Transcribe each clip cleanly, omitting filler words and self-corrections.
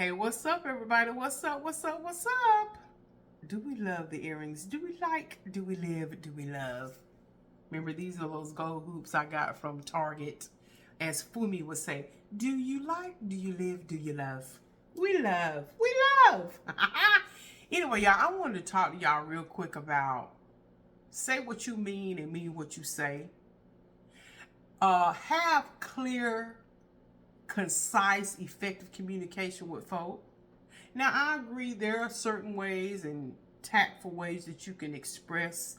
Hey, what's up, everybody? What's up? What's up? What's up? Do we love the earrings? Do we like? Do we live? Do we love? Remember, these are those gold hoops I got from Target. As Fumi would say, do you like? Do you live? Do you love? We love. We love. Anyway, y'all, I wanted to talk to y'all real quick about say what you mean and mean what you say. Have clear, concise, effective communication with folk. Now, I agree there are certain ways and tactful ways that you can express.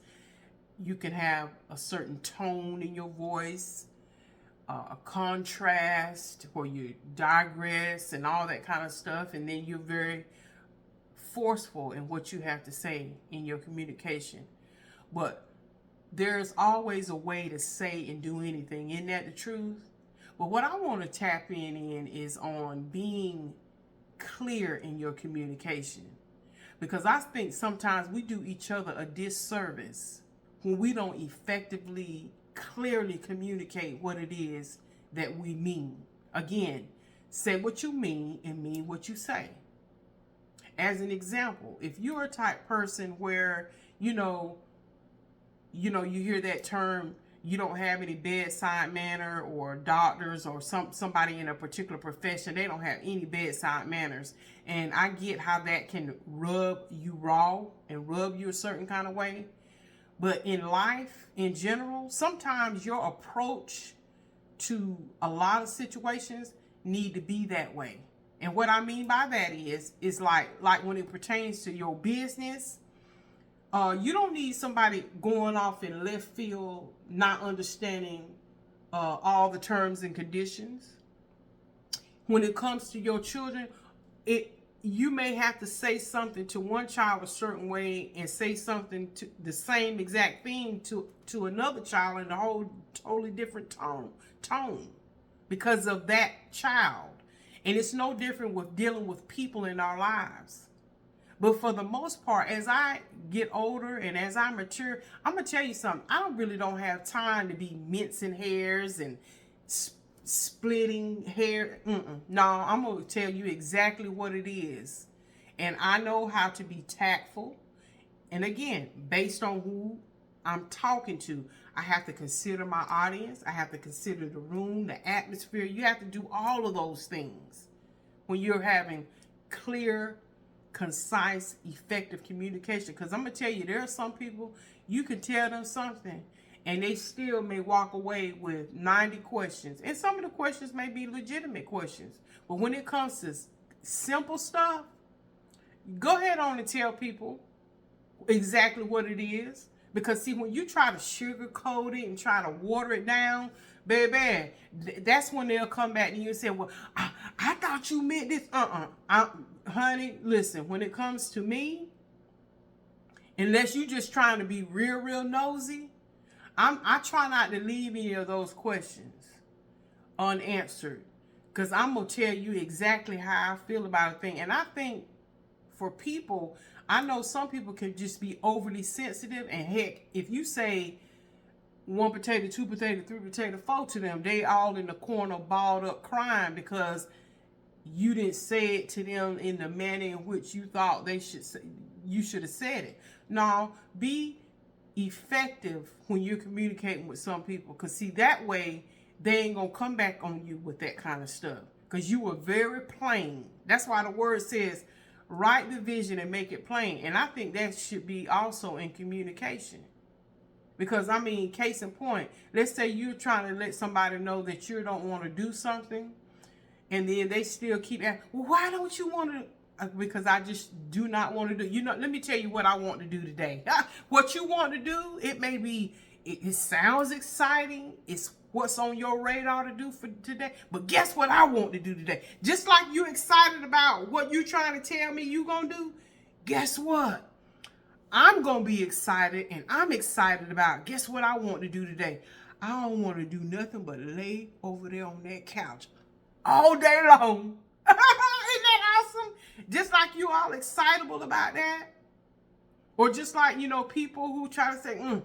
You can have a certain tone in your voice, a contrast where you digress and all that kind of stuff, and then you're very forceful in what you have to say in your communication. But there's always a way to say and do anything. Isn't that the truth? But what I want to tap in is on being clear in your communication. Because I think sometimes we do each other a disservice when we don't effectively, clearly communicate what it is that we mean. Again, say what you mean and mean what you say. As an example, if you're a type person where, you hear that term, you don't have any bedside manner, or doctors or somebody in a particular profession, they don't have any bedside manners. And I get how that can rub you raw and rub you a certain kind of way. But in life, in general, sometimes your approach to a lot of situations need to be that way. And what I mean by that is like when it pertains to your business, you don't need somebody going off in left field, not understanding all the terms and conditions. When it comes to your children, you may have to say something to one child a certain way and say something to the same exact thing to another child in a whole totally different tone because of that child. And it's no different with dealing with people in our lives. But for the most part, as I get older and as I mature, I'm going to tell you something. I really don't have time to be mincing hairs and splitting hair. No, I'm going to tell you exactly what it is. And I know how to be tactful. And again, based on who I'm talking to, I have to consider my audience. I have to consider the room, the atmosphere. You have to do all of those things when you're having clear, concise, effective communication. Because I'm going to tell you, there are some people, you can tell them something and they still may walk away with 90 questions. And some of the questions may be legitimate questions. But when it comes to simple stuff, go ahead on and tell people exactly what it is. Because see, when you try to sugarcoat it and try to water it down, baby, that's when they'll come back and you say, well, I thought you meant this. Honey, listen, when it comes to me, unless you just trying to be real nosy, I try not to leave any of those questions unanswered. Because I'm going to tell you exactly how I feel about a thing. And I think for people, I know some people can just be overly sensitive, and heck, if you say 1 potato, 2 potato, 3 potato, 4 to them, they all in the corner balled up crying because you didn't say it to them in the manner in which you thought you should have said it. No, be effective when you're communicating with some people, because see, that way they ain't gonna come back on you with that kind of stuff, because you were very plain. That's why the word says write the vision and make it plain. And I think that should be also in communication. Because, I mean, case in point, let's say you're trying to let somebody know that you don't want to do something, and then they still keep asking, well, why don't you want to? Because I just do not want to do. Let me tell you what I want to do today. What you want to do, it may be, it sounds exciting. It's what's on your radar to do for today. But guess what I want to do today? Just like you're excited about what you're trying to tell me you're going to do, guess what? I'm going to be excited, and I'm excited about, guess what I want to do today? I don't want to do nothing but lay over there on that couch all day long. Isn't that awesome? Just like you all excitable about that. Or just like, people who try to say,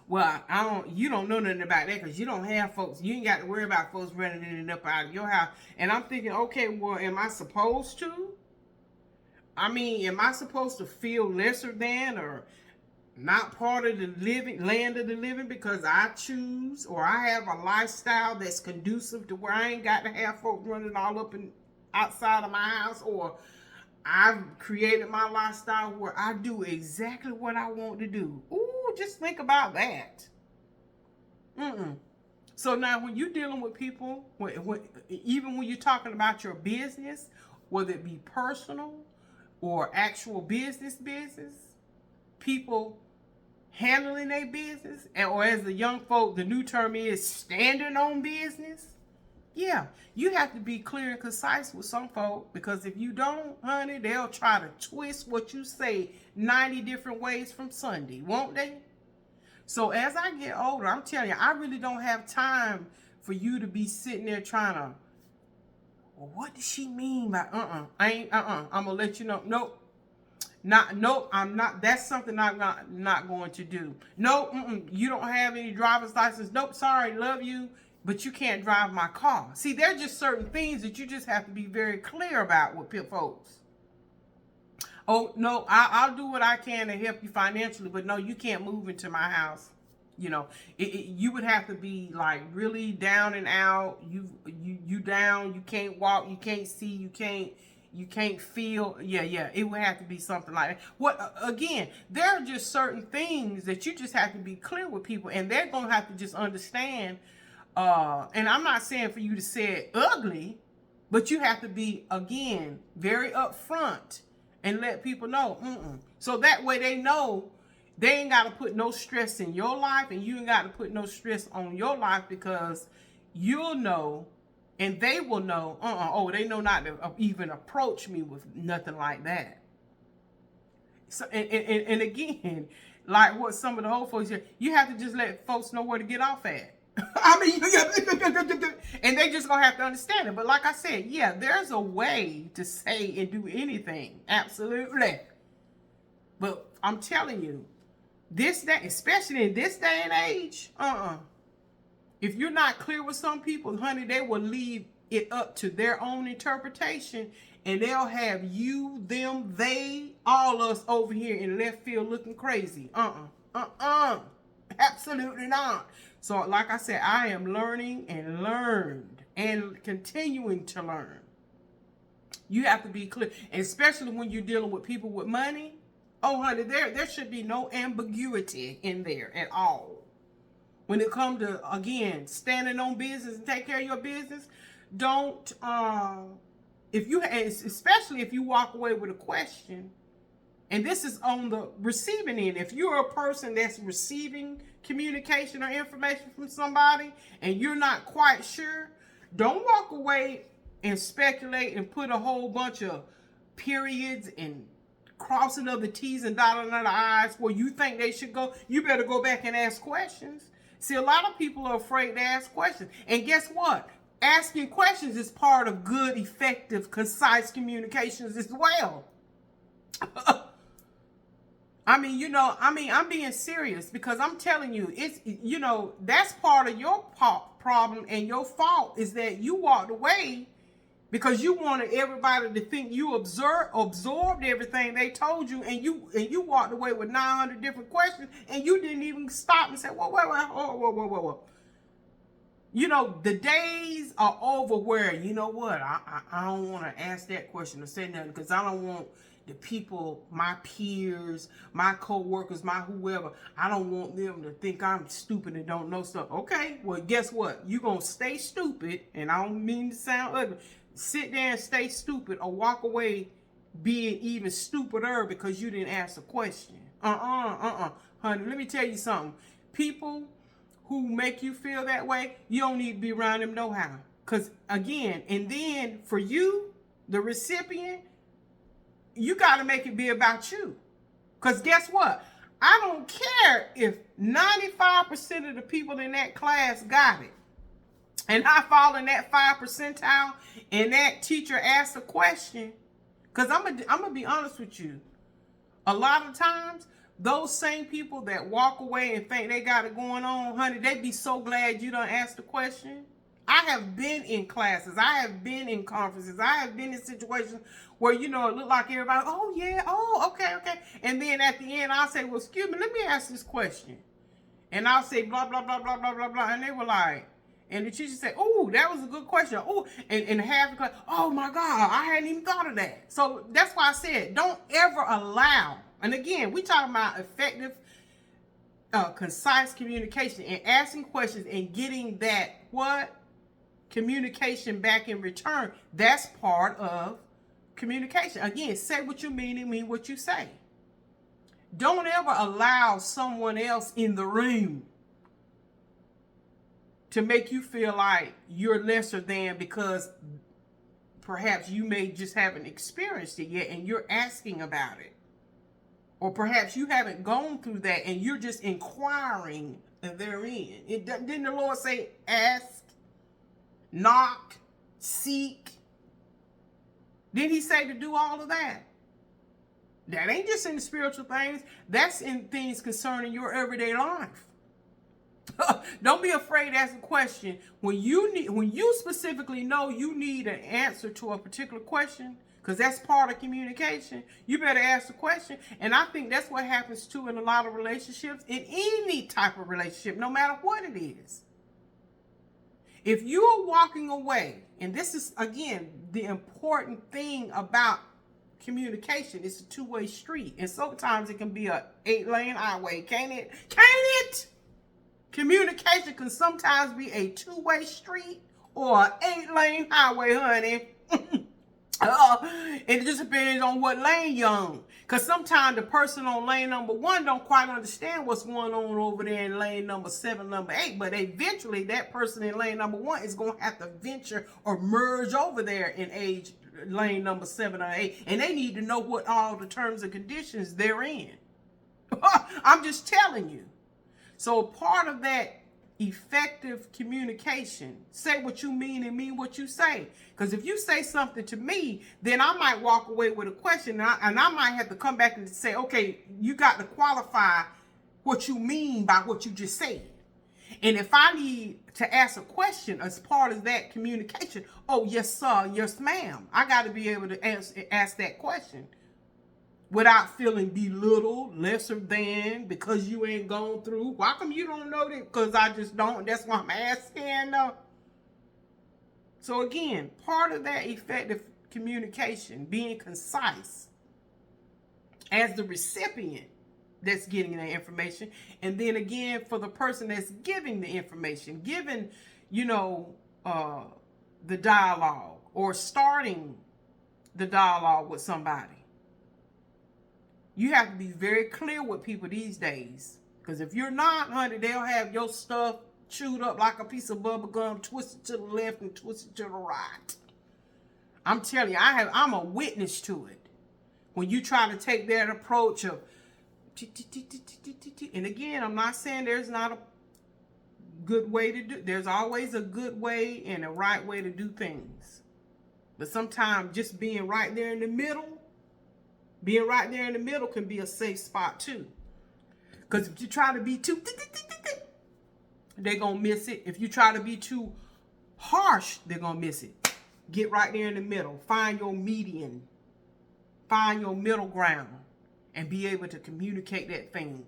Well, you don't know nothing about that because you don't have folks. You ain't got to worry about folks running in and up out of your house. And I'm thinking, okay, well, am I supposed to? I mean, am I supposed to feel lesser than or not part of the land of the living because I choose or I have a lifestyle that's conducive to where I ain't got to have folks running all up and outside of my house, or I've created my lifestyle where I do exactly what I want to do. Ooh, just think about that. So now when you're dealing with people, even when you're talking about your business, whether it be personal or actual business, people handling their business, or as the young folk, the new term is standing on business. Yeah, you have to be clear and concise with some folk, because if you don't, honey, they'll try to twist what you say 90 different ways from Sunday, won't they? So as I get older, I'm telling you, I really don't have time for you to be sitting there trying to, well, what does she mean by I'm gonna let you know. Nope. I'm not. That's something I'm not going to do. No, you don't have any driver's license. Nope, sorry, love you, but you can't drive my car. See, there are just certain things that you just have to be very clear about with folks. Oh, no, I'll do what I can to help you financially, but no, you can't move into my house. You know, you would have to be like really down and out. You down. You can't walk. You can't see. You can't feel. Yeah. It would have to be something like that. What again? There are just certain things that you just have to be clear with people, and they're gonna have to just understand. And I'm not saying for you to say it ugly, but you have to be, again, very upfront and let people know. So that way they know they ain't got to put no stress in your life, and you ain't got to put no stress on your life, because you'll know and they will know, they know not to even approach me with nothing like that. So, and again, like what some of the old folks say, you have to just let folks know where to get off at. I mean, and they just gonna have to understand it. But like I said, yeah, there's a way to say and do anything, absolutely. But I'm telling you, this day, especially in this day and age, if you're not clear with some people, honey, they will leave it up to their own interpretation, and they'll have you, them, they, all us over here in left field looking crazy. Absolutely not. So like I said, I am learning and learned and continuing to learn. You have to be clear, and especially when you're dealing with people with money. Oh, honey, there should be no ambiguity in there at all. When it comes to, again, standing on business and take care of your business, don't, especially if you walk away with a question, and this is on the receiving end. If you're a person that's receiving communication or information from somebody and you're not quite sure, don't walk away and speculate and put a whole bunch of periods and crossing of the T's and dotting of the I's where you think they should go. You better go back and ask questions. See, a lot of people are afraid to ask questions. And guess what? Asking questions is part of good, effective, concise communications as well. I'm being serious, because I'm telling you, it's, that's part of your problem and your fault, is that you walked away because you wanted everybody to think you absorbed everything they told you, and you walked away with 900 different questions, and you didn't even stop and say, whoa. The days are over where, you know what, I don't want to ask that question or say nothing, because I don't want the people, my peers, my co-workers, my whoever, I don't want them to think I'm stupid and don't know stuff. Okay, well, guess what? You're going to stay stupid, and I don't mean to sound ugly. Sit there and stay stupid, or walk away being even stupider because you didn't ask a question. Honey, let me tell you something. People who make you feel that way, you don't need to be around them no how. Because, again, and then for you, the recipient, you got to make it be about you. Because guess what? I don't care if 95% of the people in that class got it, and I fall in that 5 percentile, and that teacher asks a question. Because I'm gonna be honest with you. A lot of times, those same people that walk away and think they got it going on, honey, they be so glad you done asked the question. I have been in classes. I have been in conferences. I have been in situations where, you know, it looked like everybody, oh, yeah, oh, okay, okay. And then at the end, I'll say, well, excuse me, let me ask this question. And I'll say, blah, blah, blah, blah, blah, blah, blah. And they were like, and the teacher said, oh, that was a good question. Oh, and half the class, oh, my God, I hadn't even thought of that. So that's why I said, don't ever allow, and again, we talking about effective, concise communication and asking questions and getting that, what? Communication back in return. That's part of communication. Again, say what you mean and mean what you say. Don't ever allow someone else in the room to make you feel like you're lesser than because perhaps you may just haven't experienced it yet and you're asking about it. Or perhaps you haven't gone through that and you're just inquiring therein. Didn't the Lord say ask? Knock, seek. Did he say to do all of that? That ain't just in the spiritual things. That's in things concerning your everyday life. Don't be afraid to ask a question. When you specifically know you need an answer to a particular question, because that's part of communication, you better ask the question. And I think that's what happens too in a lot of relationships, in any type of relationship, no matter what it is. If you are walking away, and this is, again, the important thing about communication, it's a two-way street. And sometimes it can be a 8-lane highway, can't it? Can't it? Communication can sometimes be a two-way street or an 8-lane highway, honey. It just depends on what lane you're on. Because sometimes the person on lane number 1 don't quite understand what's going on over there in lane number 7, number 8. But eventually that person in lane number 1 is going to have to venture or merge over there in lane number 7 or 8. And they need to know what all the terms and conditions they're in. I'm just telling you. So part of that effective communication, say what you mean and mean what you say. Because if you say something to me, then I might walk away with a question, and I might have to come back and say, okay, you got to qualify what you mean by what you just said. And if I need to ask a question as part of that communication, oh, yes, sir, yes, ma'am, I got to be able to ask that question without feeling belittled, lesser than, because you ain't gone through. Why come you don't know that? Because I just don't. That's why I'm asking. So again, part of that effective communication, being concise as the recipient that's getting the information, and then again for the person that's giving the information, giving, the dialogue or starting the dialogue with somebody. You have to be very clear with people these days. Because if you're not, honey, they'll have your stuff chewed up like a piece of bubble gum, twisted to the left and twisted to the right. I'm telling you, I'm a witness to it. When you try to take that approach of, and again, I'm not saying there's not a good way to do. There's always a good way and a right way to do things. But sometimes just being right there in the middle, can be a safe spot too. Because if you try to be too, they're going to miss it. If you try to be too harsh, they're going to miss it. Get right there in the middle. Find your median. Find your middle ground. And be able to communicate that thing.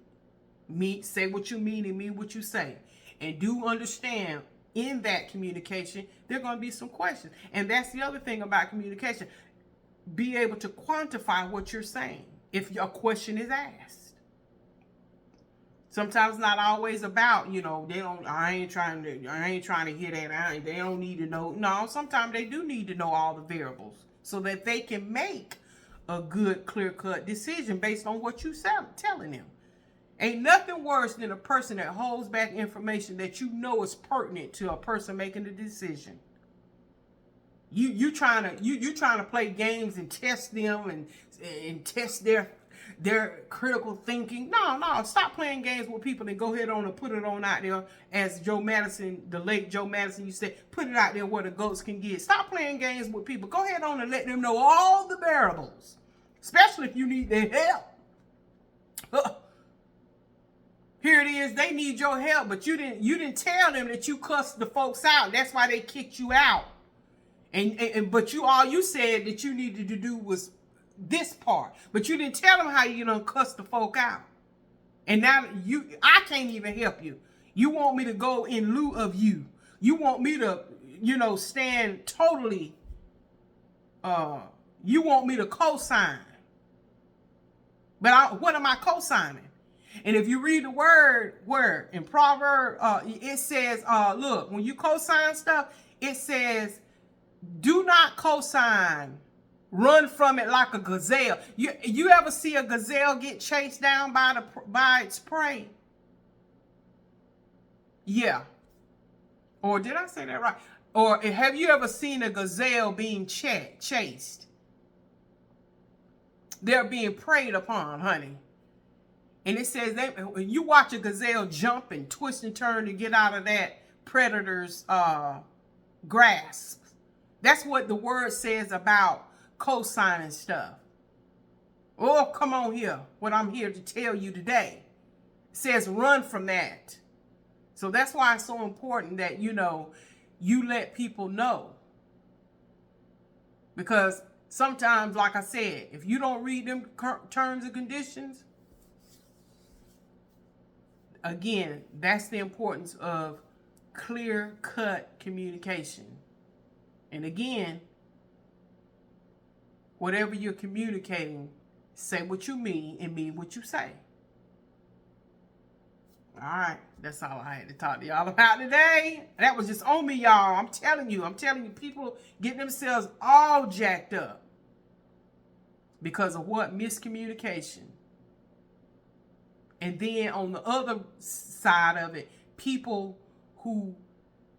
Say what you mean and mean what you say. And do understand in that communication, there are going to be some questions. And that's the other thing about communication. Be able to quantify what you're saying if your question is asked. Sometimes not always about, I ain't trying to hear that. They don't need to know. No, sometimes they do need to know all the variables so that they can make a good, clear-cut decision based on what you're telling them. Ain't nothing worse than a person that holds back information that you know is pertinent to a person making the decision. You trying to play games and test them and test their critical thinking. No, stop playing games with people and go ahead on and put it on out there, as Joe Madison, the late Joe Madison, you said, put it out there where the goats can get. Stop playing games with people. Go ahead on and let them know all the variables, especially if you need their help. Here it is, they need your help, but you didn't tell them that you cussed the folks out. That's why they kicked you out. But all you said that you needed to do was this part. But you didn't tell them how you done cuss the folk out. And now I can't even help you. You want me to go in lieu of you. You want me to, stand totally, you want me to co-sign. But what am I co-signing? And if you read the word in Proverbs, it says, look, when you co-sign stuff, it says, do not co-sign. Run from it like a gazelle. You ever see a gazelle get chased down by its prey? Yeah. Or did I say that right? Or have you ever seen a gazelle being chased? They're being preyed upon, honey. And it says that when you watch a gazelle jump and twist and turn to get out of that predator's grasp. That's what the word says about co-signing stuff. Oh, come on here. What I'm here to tell you today. It says run from that. So that's why it's so important that, you let people know. Because sometimes, like I said, if you don't read them terms and conditions, again, that's the importance of clear-cut communication. And again, whatever you're communicating, say what you mean and mean what you say. All right, that's all I had to talk to y'all about today. That was just on me, y'all. I'm telling you, people get themselves all jacked up because of what? Miscommunication. And then on the other side of it, people who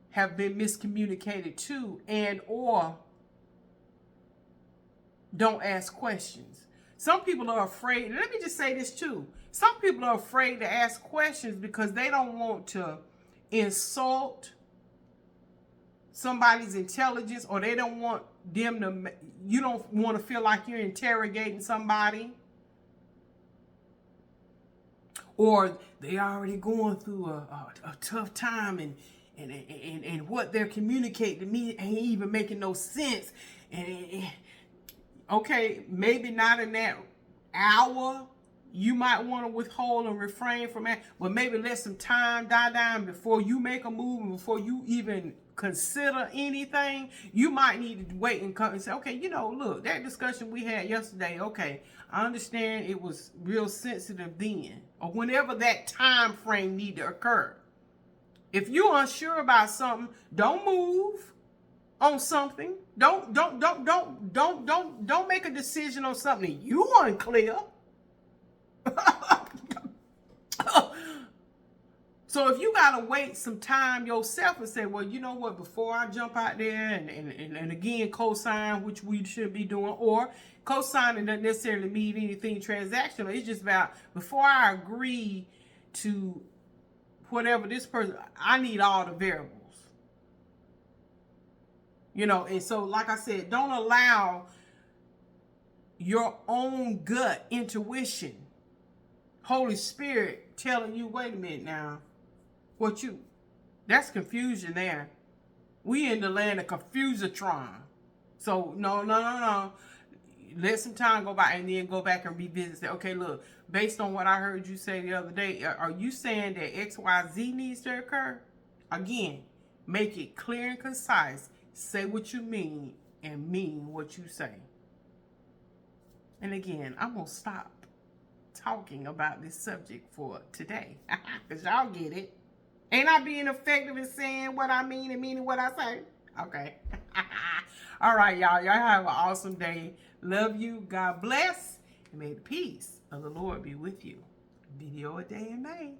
have been miscommunicated to and or don't ask questions. Some people are afraid. Let me just say this too. Some people are afraid to ask questions because they don't want to insult somebody's intelligence, or they don't want them to, you don't want to feel like you're interrogating somebody. Or they already going through a tough time and what they're communicating to me ain't even making no sense. Okay, maybe not in that hour. You might want to withhold and refrain from that, but maybe let some time die down before you make a move and before you even consider anything. You might need to wait and come and say, okay, look, that discussion we had yesterday, okay, I understand it was real sensitive then, or whenever that time frame need to occur. If you're unsure about something, don't move on something. Don't make a decision on something you unclear. So if you gotta wait some time yourself and say, well, you know what, before I jump out there and again co-sign, which we should be doing, or co-signing doesn't necessarily mean anything transactional. It's just about before I agree to whatever this person, I need all the variables. And so like I said, don't allow your own gut intuition, Holy Spirit telling you, wait a minute now, that's confusion there. We in the land of confusatron. So no. Let some time go by and then go back and revisit. Say, okay, look, based on what I heard you say the other day, are you saying that XYZ needs to occur? Again, make it clear and concise. Say what you mean and mean what you say. And again, I'm going to stop talking about this subject for today. Because y'all get it. Ain't I being effective in saying what I mean and meaning what I say? Okay. All right, y'all. Y'all have an awesome day. Love you. God bless. And may the peace of the Lord be with you. Video a day in May.